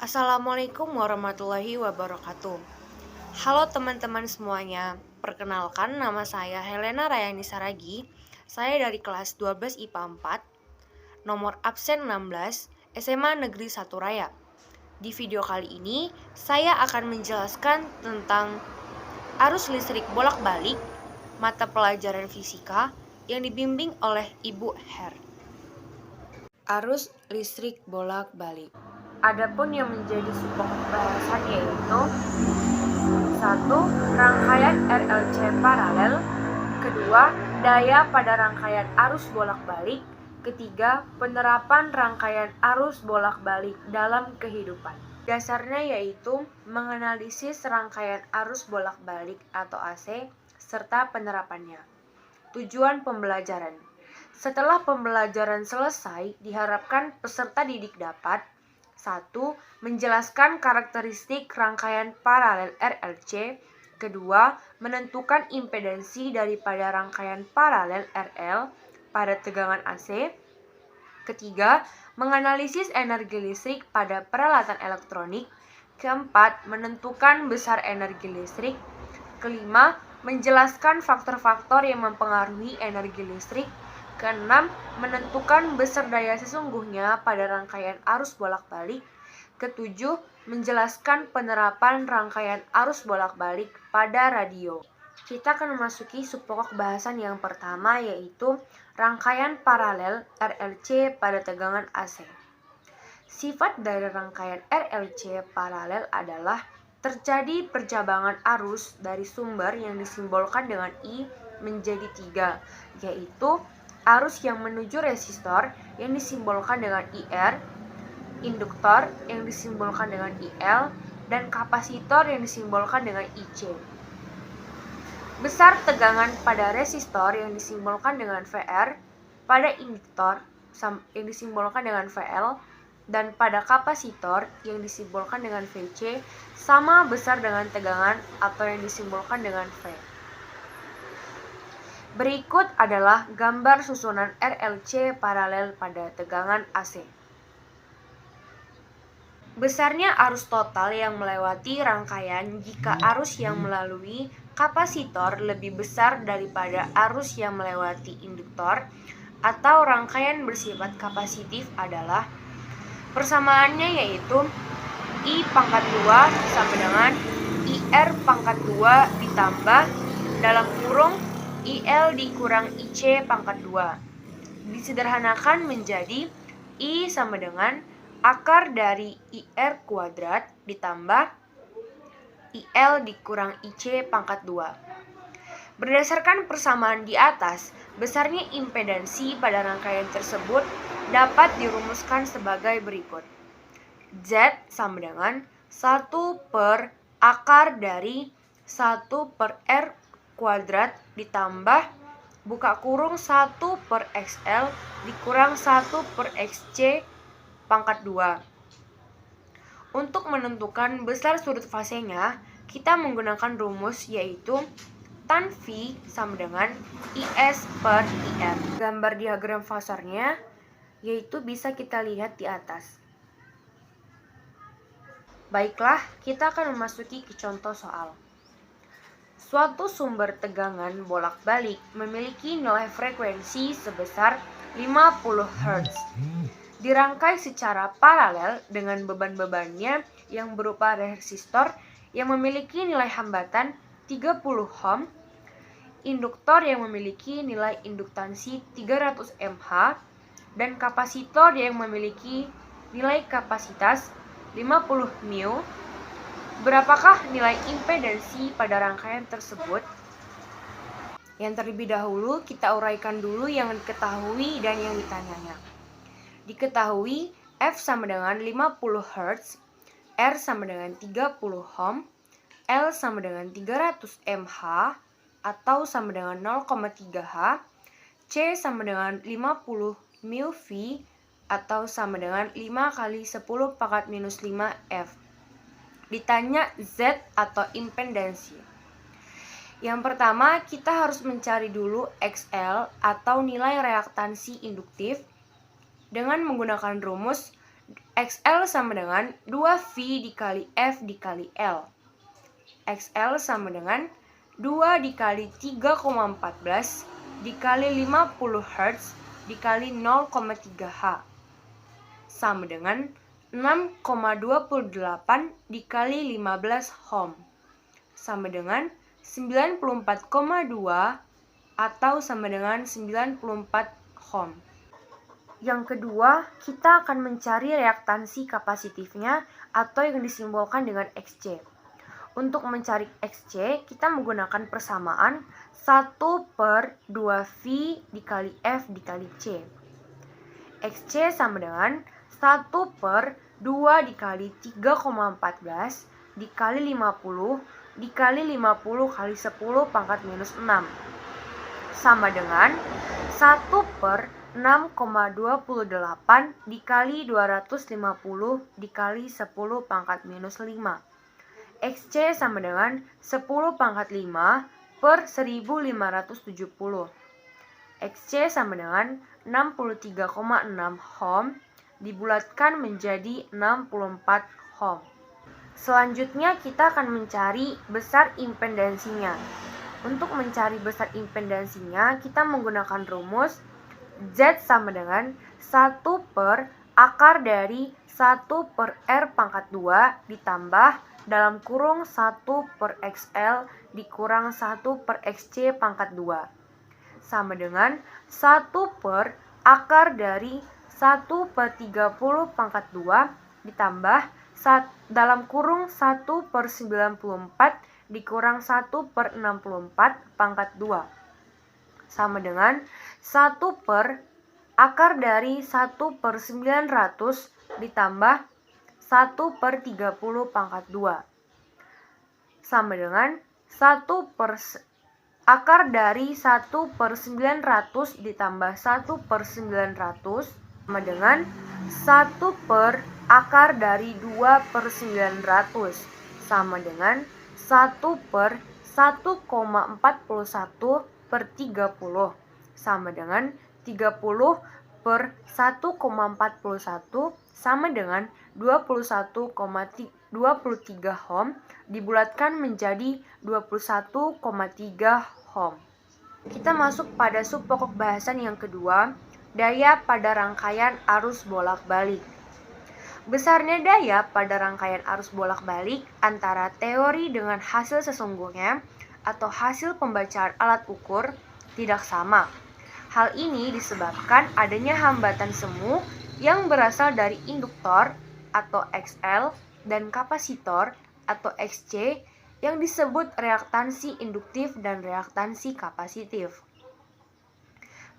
Assalamualaikum warahmatullahi wabarakatuh. Halo teman-teman semuanya, perkenalkan nama saya Helena Rayani Saragi. Saya dari kelas 12 IPA 4, nomor absen 16, SMA Negeri 1 Raya. Di video kali ini, saya akan menjelaskan tentang arus listrik bolak-balik, mata pelajaran fisika yang dibimbing oleh Ibu Her. Arus listrik bolak-balik. Adapun yang menjadi pokok bahasan yaitu 1. Rangkaian RLC paralel. Kedua, daya pada rangkaian arus bolak-balik. Ketiga, penerapan rangkaian arus bolak-balik dalam kehidupan. Dasarnya yaitu menganalisis rangkaian arus bolak-balik atau AC serta penerapannya. Tujuan pembelajaran. Setelah pembelajaran selesai, diharapkan peserta didik dapat 1. Menjelaskan karakteristik rangkaian paralel RLC. Kedua, menentukan impedansi daripada rangkaian paralel RL pada tegangan AC. Ketiga, menganalisis energi listrik pada peralatan elektronik. Keempat, menentukan besar energi listrik. Kelima, menjelaskan faktor-faktor yang mempengaruhi energi listrik. Keenam, menentukan besar daya sesungguhnya pada rangkaian arus bolak-balik. Ketujuh, menjelaskan penerapan rangkaian arus bolak-balik pada radio. Kita akan memasuki subpokok bahasan yang pertama yaitu rangkaian paralel RLC pada tegangan AC. Sifat dari rangkaian RLC paralel adalah terjadi percabangan arus dari sumber yang disimbolkan dengan I menjadi 3, yaitu arus yang menuju resistor yang disimbolkan dengan IR, induktor yang disimbolkan dengan IL, dan kapasitor yang disimbolkan dengan IC. Besar tegangan pada resistor yang disimbolkan dengan VR, pada induktor yang disimbolkan dengan VL, dan pada kapasitor yang disimbolkan dengan VC sama besar dengan tegangan atau yang disimbolkan dengan V. Berikut adalah gambar susunan RLC paralel pada tegangan AC. Besarnya arus total yang melewati rangkaian jika arus yang melalui kapasitor lebih besar daripada arus yang melewati induktor atau rangkaian bersifat kapasitif adalah persamaannya yaitu I pangkat 2 sama dengan IR pangkat 2 ditambah dalam kurung IL dikurang IC pangkat 2. Disederhanakan menjadi I sama dengan akar dari IR kuadrat ditambah IL dikurang IC pangkat 2. Berdasarkan persamaan di atas, besarnya impedansi pada rangkaian tersebut dapat dirumuskan sebagai berikut. Z sama dengan 1 per akar dari 1 per R kuadrat ditambah buka kurung 1 per XL dikurang 1 per XC pangkat 2. Untuk menentukan besar sudut fasenya, kita menggunakan rumus yaitu tan V sama dengan IS per IR. Gambar diagram fasornya yaitu bisa kita lihat di atas. Baiklah, kita akan memasuki ke contoh soal. Suatu sumber tegangan bolak-balik memiliki nilai frekuensi sebesar 50 Hz. Dirangkai secara paralel dengan beban-bebannya yang berupa resistor yang memiliki nilai hambatan 30 ohm, induktor yang memiliki nilai induktansi 300 mH, dan kapasitor yang memiliki nilai kapasitas 50 mW. Berapakah nilai impedansi pada rangkaian tersebut? Yang terlebih dahulu kita uraikan dulu yang diketahui dan yang ditanyanya. Diketahui F sama dengan 50 Hz, R sama dengan 30 ohm, L sama dengan 300 mH atau sama dengan 0,3 H, C sama dengan 50 μV atau sama dengan 5 kali 10 pangkat minus 5 F. Ditanya Z atau impedansi. Yang pertama, kita harus mencari dulu XL atau nilai reaktansi induktif dengan menggunakan rumus XL sama dengan 2V dikali F dikali L. XL sama dengan 2 dikali 3,14 dikali 50 Hz dikali 0,3 H sama dengan 6,28 dikali 15 Ohm sama dengan 94,2 atau sama dengan 94 Ohm. Yang kedua, kita akan mencari reaktansi kapasitifnya atau yang disimbolkan dengan Xc. Untuk mencari Xc, kita menggunakan persamaan 1/2V dikali F dikali C. Xc sama dengan 1/2 dikali 3,14 dikali 50 dikali 50 kali 10 pangkat minus 6 sama dengan 1/6,28 dikali 250 dikali 10 pangkat minus 5. Xc sama dengan 10 pangkat 5 per 1570. Xc sama dengan 63,6 Ohm dibulatkan menjadi 64 Ohm. Selanjutnya kita akan mencari besar impedansinya. Untuk mencari besar impedansinya, kita menggunakan rumus Z sama dengan 1 per akar dari 1 per R pangkat 2 ditambah dalam kurung 1 per XL dikurang 1 per XC pangkat 2 sama dengan 1 per akar dari 1 per 30 pangkat 2 ditambah dalam kurung 1 per 94 dikurang 1 per 64 pangkat 2 sama dengan 1 per akar dari 1 per 900 ditambah 1 per 30 pangkat 2 sama dengan 1 per akar dari 1 per 900 ditambah 1 per 900 sama dengan 1 per akar dari 2 per 900 sama dengan 1 per 1,41 per 30 sama dengan 30 per 1,41 sama dengan 21,23 Ohm dibulatkan menjadi 21,3 Ohm. Kita masuk pada sub pokok bahasan yang kedua, daya pada rangkaian arus bolak-balik. Besarnya daya pada rangkaian arus bolak-balik antara teori dengan hasil sesungguhnya atau hasil pembacaan alat ukur tidak sama. Hal ini disebabkan adanya hambatan semu yang berasal dari induktor atau XL dan kapasitor atau XC yang disebut reaktansi induktif dan reaktansi kapasitif.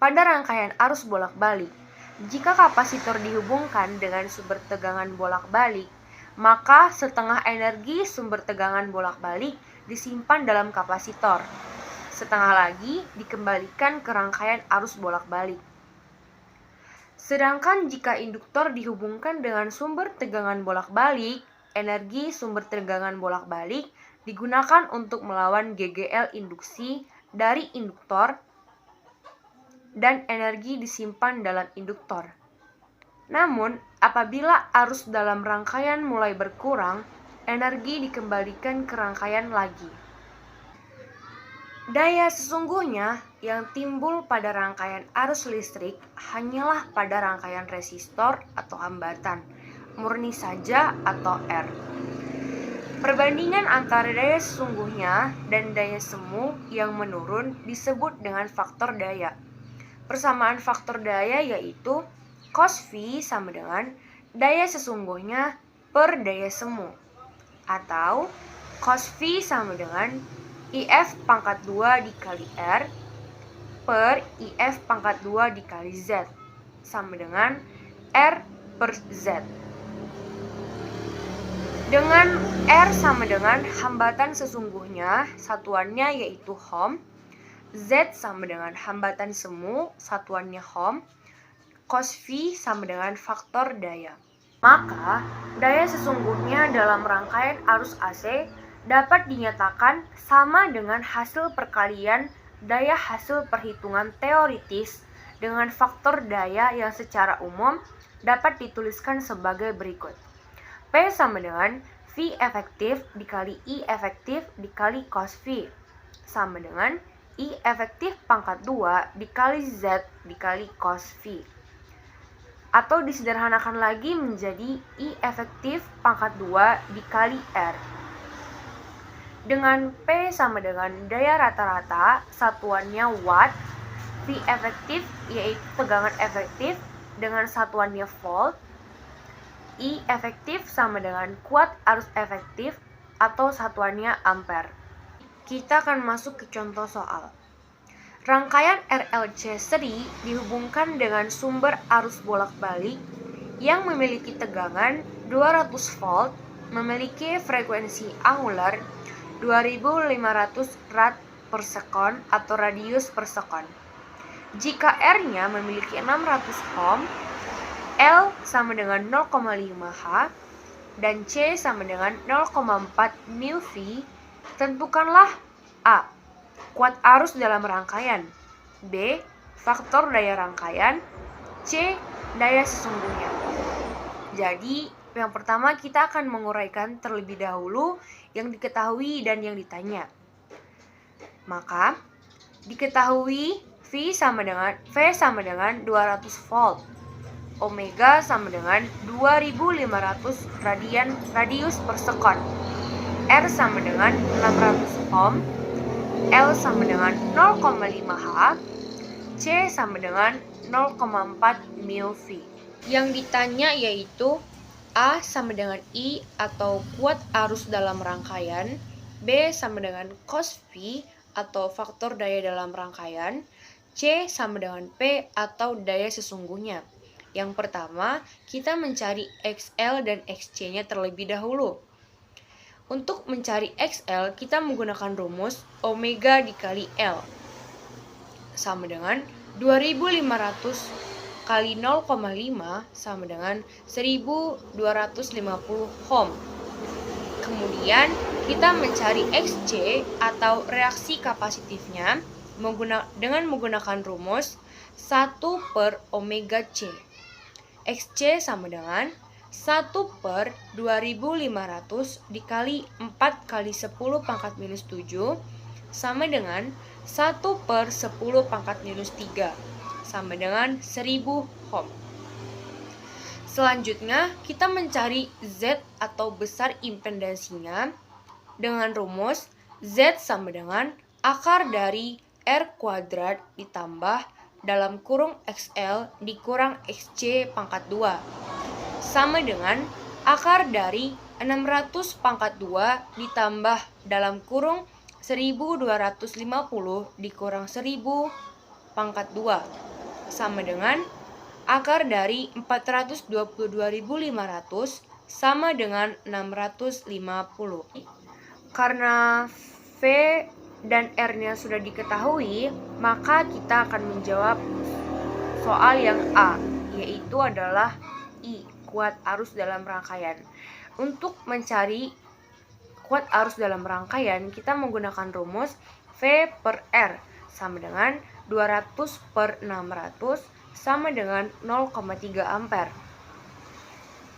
Pada rangkaian arus bolak-balik, jika kapasitor dihubungkan dengan sumber tegangan bolak-balik, maka setengah energi sumber tegangan bolak-balik disimpan dalam kapasitor. Setengah lagi dikembalikan ke rangkaian arus bolak-balik. Sedangkan jika induktor dihubungkan dengan sumber tegangan bolak-balik, energi sumber tegangan bolak-balik digunakan untuk melawan GGL induksi dari induktor dan energi disimpan dalam induktor. Namun, apabila arus dalam rangkaian mulai berkurang, energi dikembalikan ke rangkaian lagi. Daya sesungguhnya yang timbul pada rangkaian arus listrik hanyalah pada rangkaian resistor atau hambatan, murni saja atau R. Perbandingan antara daya sesungguhnya dan daya semu yang menurun disebut dengan faktor daya. Persamaan faktor daya yaitu cos V sama dengan daya sesungguhnya per daya semu, atau cos V sama dengan IF pangkat 2 dikali R per IF pangkat 2 dikali Z sama dengan R per Z. Dengan R sama dengan hambatan sesungguhnya, satuannya yaitu Ohm, Z sama dengan hambatan semu, satuannya Ohm, cos V sama dengan faktor daya. Maka, daya sesungguhnya dalam rangkaian arus AC dapat dinyatakan sama dengan hasil perkalian daya hasil perhitungan teoritis dengan faktor daya yang secara umum dapat dituliskan sebagai berikut. P sama dengan V efektif dikali I efektif dikali cos V sama dengan I efektif pangkat 2 dikali Z dikali cos V. Atau disederhanakan lagi menjadi I efektif pangkat 2 dikali R. Dengan P sama dengan daya rata-rata, satuannya watt, V efektif yaitu tegangan efektif dengan satuannya volt, I efektif sama dengan kuat arus efektif atau satuannya ampere. Kita akan masuk ke contoh soal. Rangkaian RLC seri dihubungkan dengan sumber arus bolak-balik yang memiliki tegangan 200 volt, memiliki frekuensi angular 2500 rad per sekon atau radius per sekon. Jika R-nya memiliki 600 ohm, L sama dengan 0,5H dan C sama dengan 0,4 μV, tentukanlah A. Kuat arus dalam rangkaian, B. Faktor daya rangkaian, C. Daya sesungguhnya. Jadi, yang pertama kita akan menguraikan terlebih dahulu yang diketahui dan yang ditanya. Maka, diketahui V sama dengan 200 volt. Omega sama dengan 2500 radius per sekon. R sama dengan 600 ohm. L sama dengan 0,5H. C sama dengan 0,4 μV. Yang ditanya yaitu A sama dengan I atau kuat arus dalam rangkaian, B sama dengan cos V atau faktor daya dalam rangkaian, C sama dengan P atau daya sesungguhnya. Yang pertama, kita mencari XL dan XC-nya terlebih dahulu. Untuk mencari XL, kita menggunakan rumus omega dikali L sama dengan 2500 kali 0,5 sama dengan 1250 ohm. Kemudian, kita mencari XC atau reaksi kapasitifnya dengan menggunakan rumus 1 per omega C. XC sama dengan 1 per 2500 dikali 4 kali 10 pangkat minus 7 sama dengan 1 per 10 pangkat minus 3 sama dengan 1000 ohm. Selanjutnya, kita mencari Z atau besar impedansinya dengan rumus Z sama dengan akar dari R kuadrat ditambah dalam kurung XL dikurang XC pangkat 2 sama dengan akar dari 600 pangkat 2 ditambah dalam kurung 1250 dikurang 1000 pangkat 2 sama dengan akar dari 422.500 sama dengan 650. Karena V dan R-nya sudah diketahui, maka kita akan menjawab soal yang A, yaitu adalah I, kuat arus dalam rangkaian. Untuk mencari kuat arus dalam rangkaian, kita menggunakan rumus V per R sama dengan 200 per 600 sama dengan 0,3 ampere.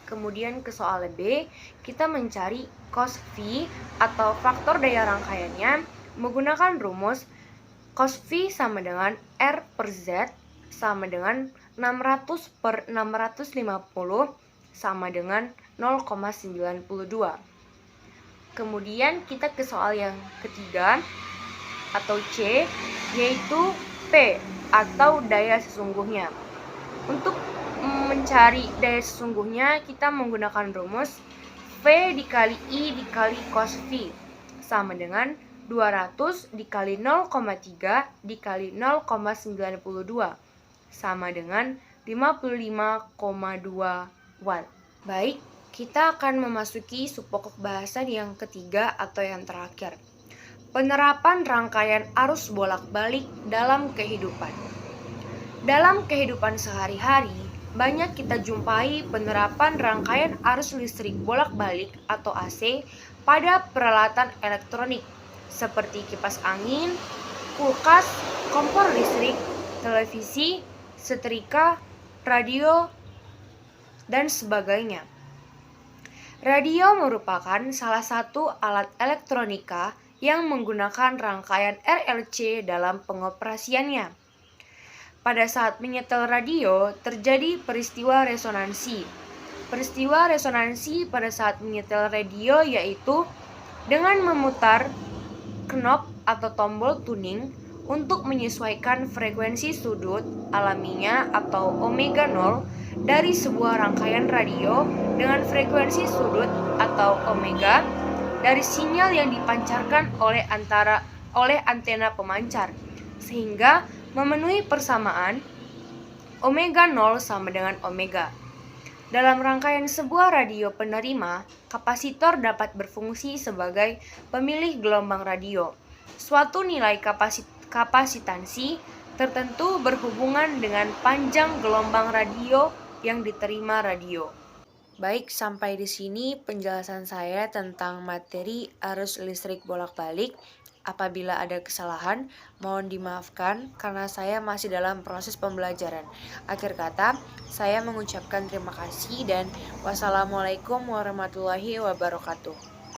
Kemudian ke soal B, kita mencari cos V atau faktor daya rangkaiannya menggunakan rumus cos V sama dengan R per Z sama dengan 600 per 650 sama dengan 0,92. Kemudian kita ke soal yang ketiga atau C, yaitu P atau daya sesungguhnya. Untuk mencari daya sesungguhnya, kita menggunakan rumus V dikali I dikali cos V sama dengan 200 dikali 0,3 dikali 0,92 sama dengan 55,2 watt. Baik, kita akan memasuki subpokok bahasan yang ketiga atau yang terakhir. Penerapan rangkaian arus bolak-balik dalam kehidupan. Dalam kehidupan sehari-hari, banyak kita jumpai penerapan rangkaian arus listrik bolak-balik atau AC pada peralatan elektronik seperti kipas angin, kulkas, kompor listrik, televisi, setrika, radio, dan sebagainya. Radio merupakan salah satu alat elektronika yang menggunakan rangkaian RLC dalam pengoperasiannya. Pada saat menyetel radio, terjadi peristiwa resonansi. Peristiwa resonansi pada saat menyetel radio yaitu dengan memutar knob atau tombol tuning untuk menyesuaikan frekuensi sudut alaminya atau omega 0 dari sebuah rangkaian radio dengan frekuensi sudut atau omega dari sinyal yang dipancarkan oleh antena pemancar, sehingga memenuhi persamaan omega 0 sama dengan omega. Dalam rangkaian sebuah radio penerima, kapasitor dapat berfungsi sebagai pemilih gelombang radio. Suatu nilai kapasitansi tertentu berhubungan dengan panjang gelombang radio yang diterima radio. Baik, sampai di sini penjelasan saya tentang materi arus listrik bolak-balik. Apabila ada kesalahan, mohon dimaafkan karena saya masih dalam proses pembelajaran. Akhir kata, saya mengucapkan terima kasih dan wassalamualaikum warahmatullahi wabarakatuh.